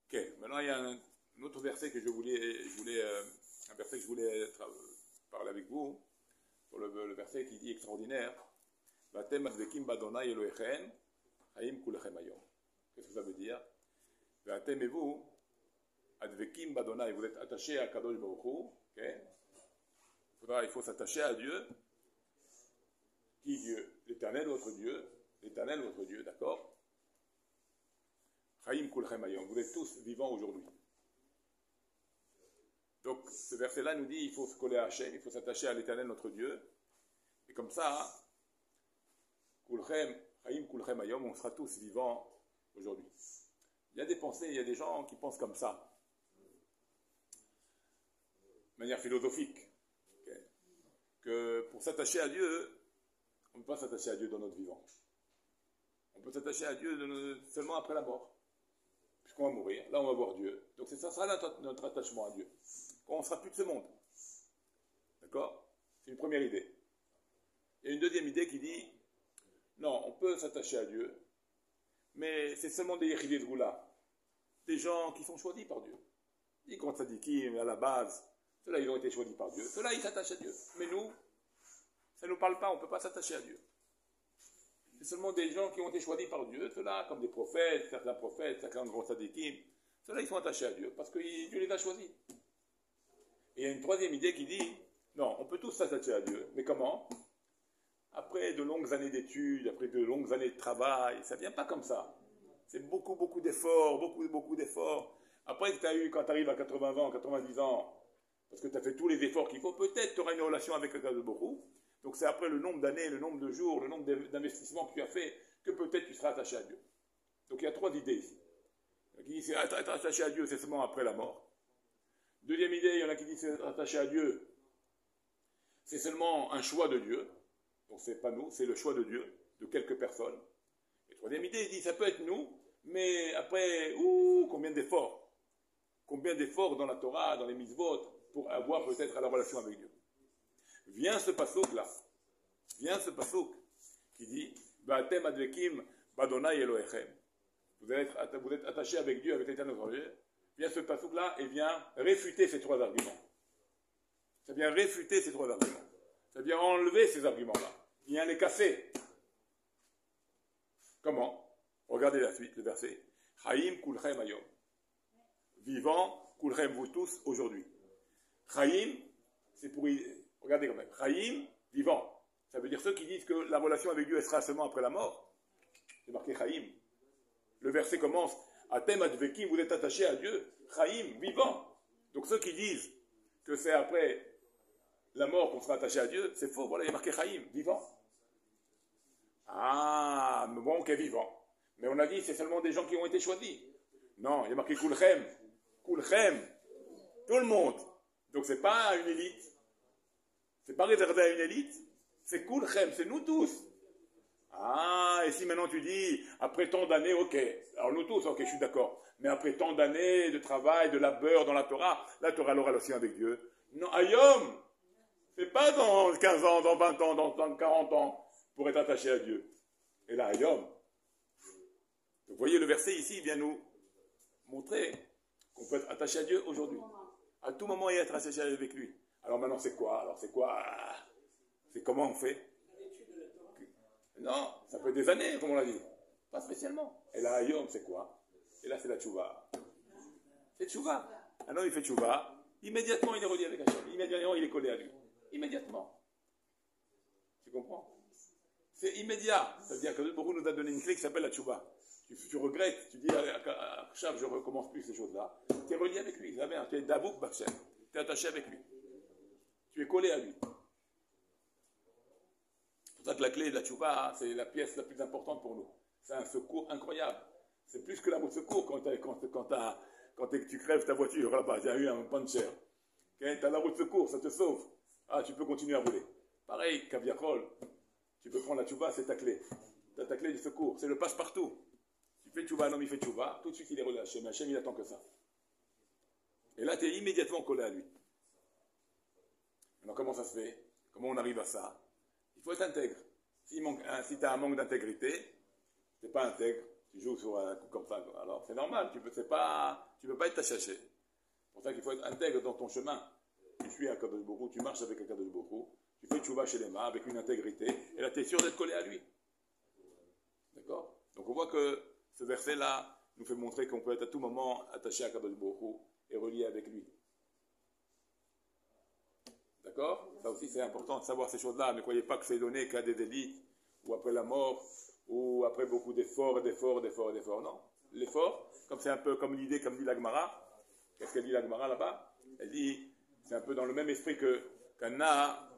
Ok, maintenant il y a un autre verset que un verset que je voulais parler avec vous, sur le verset qui dit extraordinaire. Vatem advekim badonai Elohechem, chaim kulchem hayom. Qu'est-ce que ça veut dire? Vatem et vous, advekim badonai, vous êtes attachés à Kadosh Baruch Hu, ok? Il faut s'attacher à Dieu. Qui Dieu? L'éternel votre Dieu, d'accord? Chaim kulchem hayom, vous êtes tous vivants aujourd'hui. Donc ce verset-là nous dit il faut se coller à Hachem, il faut s'attacher à l'éternel notre Dieu. Et comme ça, kulchem, chaim kulchem hayom, on sera tous vivants aujourd'hui. Il y a des pensées, il y a des gens qui pensent comme ça, de manière philosophique, okay, que pour s'attacher à Dieu, on ne peut pas s'attacher à Dieu dans notre vivant. On peut s'attacher à Dieu seulement après la mort. Puisqu'on va mourir, là on va voir Dieu. Donc ça sera notre attachement à Dieu. Quand on ne sera plus de ce monde. D'accord? C'est une première idée. Il y a une deuxième idée qui dit, non, on peut s'attacher à Dieu, mais c'est seulement des yéchidei d'Goula, des gens qui sont choisis par Dieu. Ils comptent tzadikim à la base, ceux-là ils ont été choisis par Dieu, ceux-là ils s'attachent à Dieu. Mais nous, ça ne nous parle pas, on ne peut pas s'attacher à Dieu. C'est seulement des gens qui ont été choisis par Dieu, ceux-là comme des prophètes, certains grands tzadikim, ceux-là ils sont attachés à Dieu parce que Dieu les a choisis. Et il y a une troisième idée qui dit, non, on peut tous s'attacher à Dieu, mais comment? Après de longues années d'études, après de longues années de travail, ça ne vient pas comme ça. C'est beaucoup d'efforts, beaucoup d'efforts. Après que tu as eu, quand tu arrives à 80 ans, 90 ans, parce que tu as fait tous les efforts qu'il faut, peut-être tu auras une relation avec le Kadosh Baruch Hu. Donc c'est après le nombre d'années, le nombre de jours, le nombre d'investissements que tu as fait, que peut-être tu seras attaché à Dieu. Donc il y a trois idées ici. Il y en a qui disent être attaché à Dieu, c'est seulement après la mort. Deuxième idée, il y en a qui disent être attaché à Dieu, c'est seulement un choix de Dieu. Donc c'est pas nous, c'est le choix de Dieu, de quelques personnes. Et troisième idée, il dit ça peut être nous, mais après, combien d'efforts dans la Torah, dans les mitzvot, pour avoir peut-être la relation avec Dieu. Vient ce passouk là, qui dit Vatem advekim badonai Elohechem. Vous êtes attachés avec Dieu, avec l'éternel notre Dieu. Vient ce passouk là et vient réfuter ces trois arguments. Ça vient réfuter ces trois arguments. Ça vient enlever ces arguments-là. Il vient les casser. Comment? Regardez la suite, le verset. Chaim kulchem hayom. Vivant, kulchem vous tous aujourd'hui. Chaim, c'est pour... Regardez quand même. Chaim, vivant. Ça veut dire ceux qui disent que la relation avec Dieu elle sera seulement après la mort. C'est marqué Chaim. Le verset commence. Atem advekim, vous êtes attachés à Dieu. Chaim, vivant. Donc ceux qui disent que c'est après la mort qu'on sera attaché à Dieu, c'est faux. Voilà, il y a marqué Chaim, vivant. Ah, bon, ok, vivant. Mais on a dit c'est seulement des gens qui ont été choisis. Non, il y a marqué Kulchem. Kulchem. Tout le monde. Donc c'est pas une élite. C'est pas réservé à une élite. C'est Kulchem, c'est nous tous. Ah, et si maintenant tu dis, après tant d'années, ok. Alors nous tous, ok, je suis d'accord. Mais après tant d'années de travail, de labeur dans la Torah, là tu auras la relation avec Dieu. Non, Ayom. C'est pas dans 15 ans, dans 20 ans, dans 40 ans, pour être attaché à Dieu. Et là, Ayom. Donc, vous voyez, le verset ici vient nous montrer qu'on peut être attaché à Dieu aujourd'hui. À tout moment, et être attaché avec lui. Alors maintenant, c'est quoi? C'est comment on fait? Non, ça peut être des années, comme on l'a dit. Pas spécialement. Et là, Ayom, c'est quoi? Et là, c'est la tchouva. C'est tchouva. Alors, il fait tchouva. Immédiatement, il est relié avec Hachem. Immédiatement, il est collé à lui. Immédiatement. Tu comprends? C'est immédiat. Ça veut dire que le Baruch nous a donné une clé qui s'appelle la tchouva. Tu regrettes, tu dis à Hachem, je ne recommence plus ces choses-là. Tu es relié avec lui. Tu es dabouk b'Hachem. Tu es attaché avec lui. Tu es collé à lui. C'est pour ça que la clé de la tchouva, c'est la pièce la plus importante pour nous. C'est un secours incroyable. C'est plus que la roue de secours quand tu crèves ta voiture là-bas. Tu as eu un puncher. Tu as la roue de secours, ça te sauve. Ah, tu peux continuer à rouler. Pareil, Kaviakol, tu peux prendre la tchouva, c'est ta clé. Tu as ta clé du secours, c'est le passe-partout. Tu fais tchouva, l'homme il fait tchouva, tout de suite il est relâché. Mais Hachem il attend que ça. Et là, tu es immédiatement collé à lui. Alors comment ça se fait? Comment on arrive à ça? Il faut être intègre. Si tu as un manque d'intégrité, tu n'es pas intègre, Tu joues sur un coup comme ça. Alors, c'est normal, tu peux pas être tachaché. C'est pour ça qu'il faut être intègre dans ton chemin. Tu suis un Kadosh Baruch Hu, tu marches avec un Kadosh Baruch Hu, tu fais tchouva chez les mains avec une intégrité, et là, tu es sûr d'être collé à lui. D'accord? Donc, on voit que ce verset-là nous fait montrer qu'on peut être à tout moment attaché à Kadosh Baruch Hu et relié avec lui. D'accord? Ça aussi, c'est important de savoir ces choses-là. Ne croyez pas que c'est donné qu'à des élites, ou après la mort, ou après beaucoup d'efforts. Non. L'effort, comme c'est un peu comme l'idée, comme dit l'Agmara, qu'est-ce qu'elle dit l'Agmara là-bas? Elle dit, c'est un peu dans le même esprit que Kana,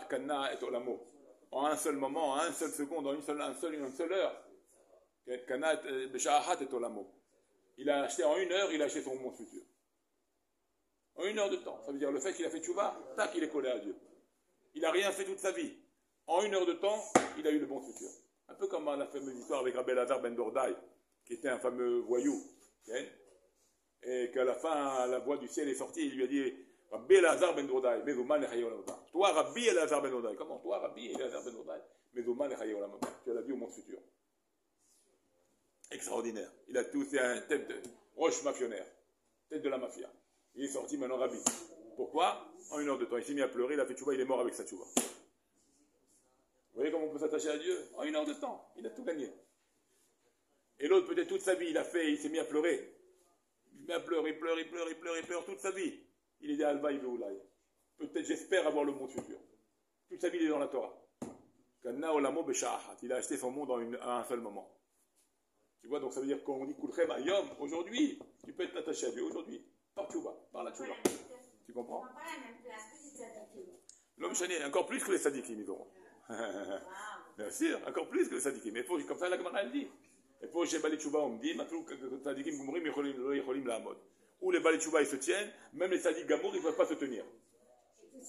Kana et Olamo. En un seul moment, en une seule seconde, en une seule heure, Kana et Olamo. Il a acheté en une heure, il a acheté son monde futur. En une heure de temps. Ça veut dire le fait qu'il a fait tchouva, tac, il est collé à Dieu. Il n'a rien fait toute sa vie. En une heure de temps, il a eu le bon futur. Un peu comme la fameuse histoire avec Rabbi Elazar ben Dordai, qui était un fameux voyou. Okay? Et qu'à la fin, la voix du ciel est sortie, il lui a dit Rabbi Elazar ben Dordai, Mezouman et Chayaolam. Toi, Rabbi Elazar ben Dordai. Comment? Toi, Rabbi Elazar ben Dordai, Mezouman et Chayaolam. Tu as la vie au monde futur. Extraordinaire. Il a tous un tête de roche mafionnaire, tête de la mafia. Il est sorti maintenant Rabbi. Pourquoi? En une heure de temps. Il s'est mis à pleurer, il a fait tchouva, il est mort avec sa tchouva. Vous voyez comment on peut s'attacher à Dieu? En une heure de temps, il a tout gagné. Et l'autre, peut-être toute sa vie, il s'est mis à pleurer. Il s'est mis à pleurer, il pleure toute sa vie. Il est dit Alva, il veut Oulaï. Peut-être, j'espère avoir le monde futur. Toute sa vie, il est dans la Torah. Il a acheté son monde à un seul moment. Tu vois, donc ça veut dire qu'on dit Kulchem Ayom, aujourd'hui, tu peux être attaché à Dieu, aujourd'hui. Par tchouva, par la tchouva. Tu comprends? L'homme chané, encore plus que les sadikim, ils auront. Bien sûr, encore plus que les sadikim. Mais faut, comme ça, la Gemara elle dit. Il faut chez Bali Tchouva, on me dit, maintenant que les sadikim gomrim, ils la mode. Ou les Bali Tchouva, ils se tiennent, même les sadiques gamour, ils ne peuvent pas se tenir.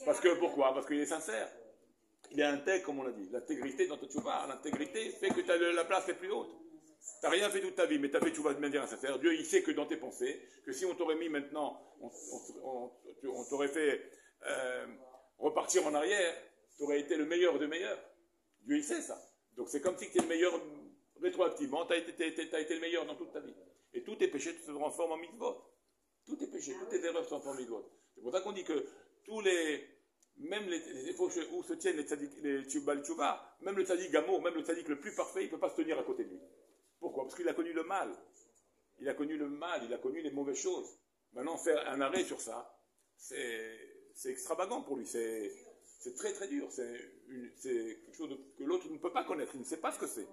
Parce que, pourquoi? Parce qu'il est sincère. Il est intègre, comme on l'a dit. L'intégrité dans ta tchouva, l'intégrité fait que tu as la place la plus haute. Tu n'as rien fait toute ta vie, mais tu as fait tchouva de manière sincère. Dieu, il sait que dans tes pensées, que si on t'aurait mis maintenant, on t'aurait fait repartir en arrière, tu aurais été le meilleur de meilleurs. Dieu, il sait ça. Donc c'est comme si tu étais le meilleur rétroactivement, tu as été le meilleur dans toute ta vie. Et tous tes péchés se transforment en mitzvot. Tous tes péchés, toutes tes erreurs se transforment en mitzvot. C'est pour ça qu'on dit que même les efforts où se tiennent les tchouva, même le tzadik gamour, même le tzadik le plus parfait, il ne peut pas se tenir à côté de lui. Pourquoi? Parce qu'il a connu le mal. Il a connu le mal, il a connu les mauvaises choses. Maintenant, faire un arrêt sur ça, c'est extravagant pour lui. C'est très très dur. C'est quelque chose que l'autre ne peut pas connaître. Il ne sait pas ce que c'est.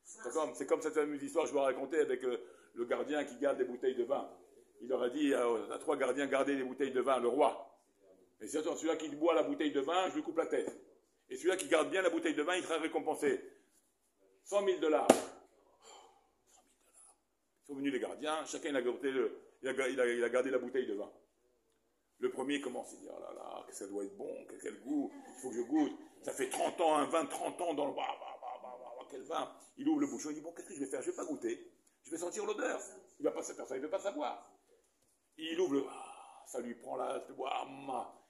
C'est comme cette fameuse histoire que je vous racontais avec le gardien qui garde des bouteilles de vin. Il leur a dit à 3 gardiens, gardez les bouteilles de vin, le roi. Et c'est celui-là qui boit la bouteille de vin, je lui coupe la tête. Et celui-là qui garde bien la bouteille de vin, il sera récompensé. $100 000. $100 000. Ils sont venus les gardiens, chacun il a gardé la bouteille de vin. Le premier commence à dire, oh là là, que ça doit être bon, quel goût, il faut que je goûte. Ça fait 30 ans, un vin de 30 ans dans le... quel vin. Il ouvre le bouchon, il dit, bon, qu'est-ce que je vais faire? Je ne vais pas goûter. Je vais sentir l'odeur. Il ne va pas savoir, il ne veut pas savoir. Il ouvre ça lui prend la...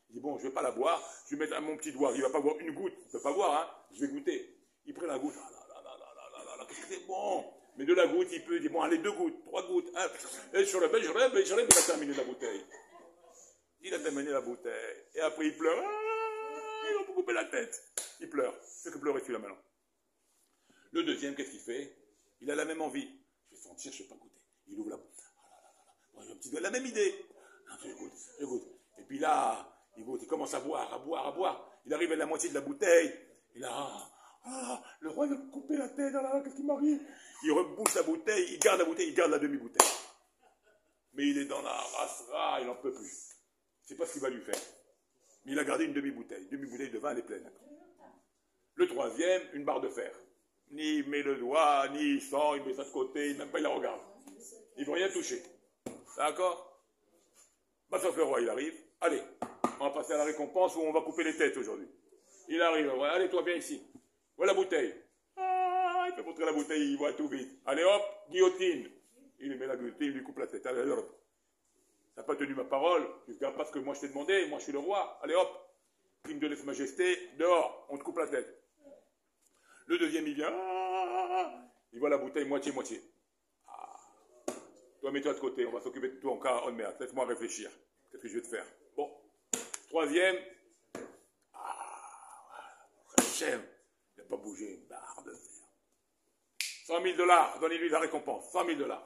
Il dit, bon, je ne vais pas la boire, je vais mettre mon petit doigt. Il ne va pas boire une goutte, il ne peut pas boire, hein. Je vais goûter. Il prend la goutte, qu'est-ce que c'est bon. Mais de la goutte, il peut dire, bon, allez, 2 gouttes, 3 gouttes, hein. Et sur le bel, il a terminé la bouteille. Il a terminé la bouteille. Et après, il pleure. Il va me couper la tête. Il pleure. C'est que pleurer celui-là maintenant. Le deuxième, qu'est-ce qu'il fait? Il a la même envie. Je vais sentir, je ne vais pas goûter. Il ouvre la bouteille. La même idée. Je goûte. Et puis là, il goûte. Il commence à boire. Il arrive à la moitié de la bouteille. Et là, le roi va me couper la tête. Qu'est-ce qui m'arrive? Il rebouche la bouteille. Il garde la demi-bouteille. Mais il est dans la race, il n'en peut plus. Je ne sais pas ce qu'il va lui faire. Mais il a gardé une demi-bouteille. Demi-bouteille de vin, elle est pleine. Le troisième, une barre de fer. Ni il met le doigt, ni il sent, il met ça de côté, même pas il la regarde. Il ne veut rien toucher. D'accord? Sauf le roi, il arrive. Allez, on va passer à la récompense où on va couper les têtes aujourd'hui. Il arrive, ouais, allez, toi, viens ici. Voilà la bouteille. Il fait montrer la bouteille, il voit tout vite. Allez, hop, guillotine. Il lui met la guillotine, il lui coupe la tête. Allez, hop. Tu n'as pas tenu ma parole, tu ne regardes pas ce que moi je t'ai demandé, moi je suis le roi. Allez, hop. Crime de lèse-majesté, dehors, on te coupe la tête. Le deuxième, il vient, il voit la bouteille moitié-moitié. Toi, mets-toi de côté, on va s'occuper de toi en cas de merde. Laisse-moi réfléchir. Qu'est-ce que je vais te faire? Bon. Troisième. Hachem, il n'a pas bougé une barre de fer. 100 000 $, donnez-lui la récompense. 100 000 $.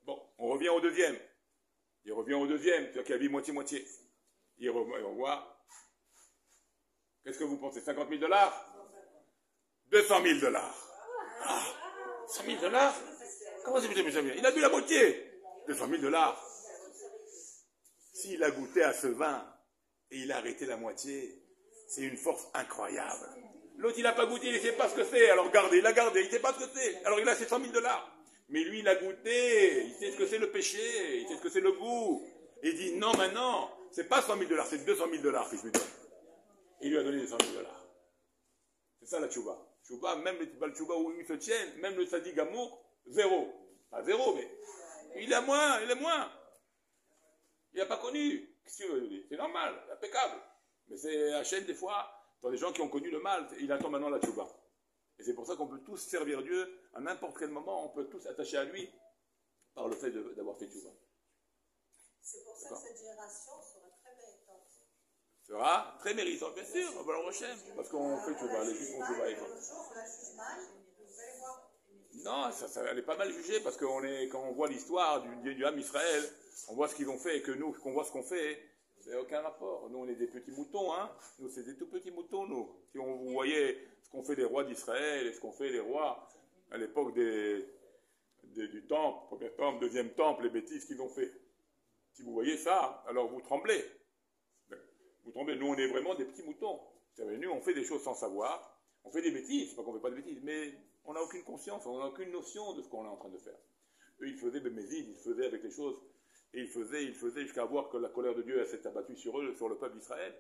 Bon, on revient au deuxième. Il revient au deuxième, c'est-à-dire qu'il a vu moitié-moitié. Il revoit. Qu'est-ce que vous pensez? 50 000 $? 200 000 $. 100 000 $? Comment c'est possible? Il a bu la moitié. 200 000 $. S'il a goûté à ce vin et il a arrêté la moitié, c'est une force incroyable. L'autre, il n'a pas goûté, il ne sait pas ce que c'est. Alors il a gardé, il ne sait pas ce que c'est. Alors il a ses 100 000 $. Mais lui, il a goûté, il sait ce que c'est le péché, il sait ce que c'est le goût. Et il dit, non, maintenant, c'est pas 100 000 $, c'est 200 000 $ que je lui donne. Et il lui a donné les 100 000 $. C'est ça la tchouba. Tchouba, même le tchouba où ils se tiennent, même le sadiq amour, 0. Pas 0, mais il est moins. Il n'a pas connu. Qu'est-ce que tu veux dire? C'est normal, impeccable. Mais c'est la chaîne, des fois, dans les gens qui ont connu le mal, il attend maintenant la tchouba. Et c'est pour ça qu'on peut tous servir Dieu, à n'importe quel moment, on peut tous s'attacher à lui, par le fait d'avoir fait tchouba. C'est pour ça que cette génération sera très méritante. Sera très méritante, bien sûr, on va le rechercher, parce qu'on fait tchouba, les juifs font tchouba. Non, elle est pas mal jugée, parce que quand on voit l'histoire du Ham Israël, on voit ce qu'ils ont fait, et que nous, qu'on voit ce qu'on fait, c'est aucun rapport. Nous, on est des petits moutons, hein. Nous, c'est des tout petits moutons, nous. Si vous voyez ce qu'ont fait les rois d'Israël, et ce qu'ont fait les rois à l'époque du temple, premier temple, deuxième temple, les bêtises qu'ils ont fait. Si vous voyez ça, alors vous tremblez. Vous tremblez. Nous, on est vraiment des petits moutons. Vous savez, nous, on fait des choses sans savoir. On fait des bêtises, c'est pas qu'on fait pas de bêtises, mais on n'a aucune conscience, on n'a aucune notion de ce qu'on est en train de faire. Eux, ils faisaient Bémézid, ils faisaient avec les choses, et ils faisaient jusqu'à voir que la colère de Dieu s'est abattue sur eux, sur le peuple d'Israël.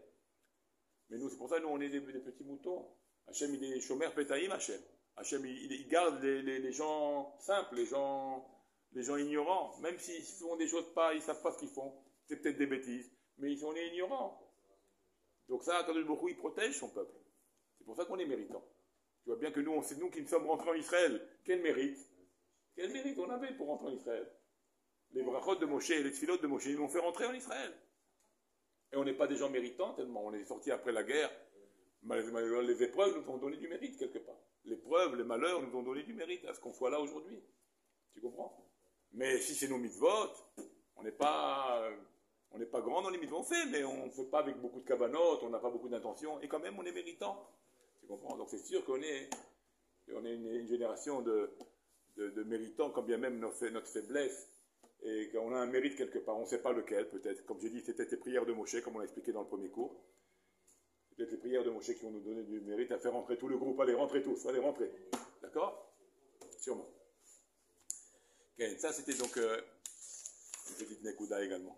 Mais nous, c'est pour ça que nous, on est des petits moutons. Hachem, il est Shomer Petaïm, Hachem. Hachem, il garde les gens simples, les gens ignorants. Même s'ils font des choses pas, ils ne savent pas ce qu'ils font. C'est peut-être des bêtises, mais ils sont ignorants. Donc ça, Kadosh Baruch Hu, il protège son peuple. C'est pour ça qu'on est méritant. Tu vois bien que nous, c'est nous qui sommes rentrés en Israël. Quel mérite on avait pour rentrer en Israël? Les brachot de Moshe et les tfilotes de Moshe, ils nous ont fait rentrer en Israël. Et on n'est pas des gens méritants, tellement on est sortis après la guerre. Les épreuves nous ont donné du mérite, quelque part. L'épreuve, les malheurs nous ont donné du mérite à ce qu'on soit là aujourd'hui. Tu comprends? Mais si c'est nos mitzvot, on n'est pas grand dans les mitzvot qu'on fait, mais on ne fait pas avec beaucoup de kavanotes, on n'a pas beaucoup d'intention, et quand même on est méritant. Tu comprends? Donc c'est sûr qu'on est une génération de méritants, quand bien même notre faiblesse, et qu'on a un mérite quelque part, on ne sait pas lequel peut-être. Comme j'ai dit, c'était les prières de Moshe, comme on l'a expliqué dans le premier cours. Peut-être les prières de Moshe qui vont nous donner du mérite à faire rentrer tout le groupe. Allez, rentrez tous, allez, rentrez. D'accord? Sûrement. Okay, ça, c'était donc une petite Nekuda également.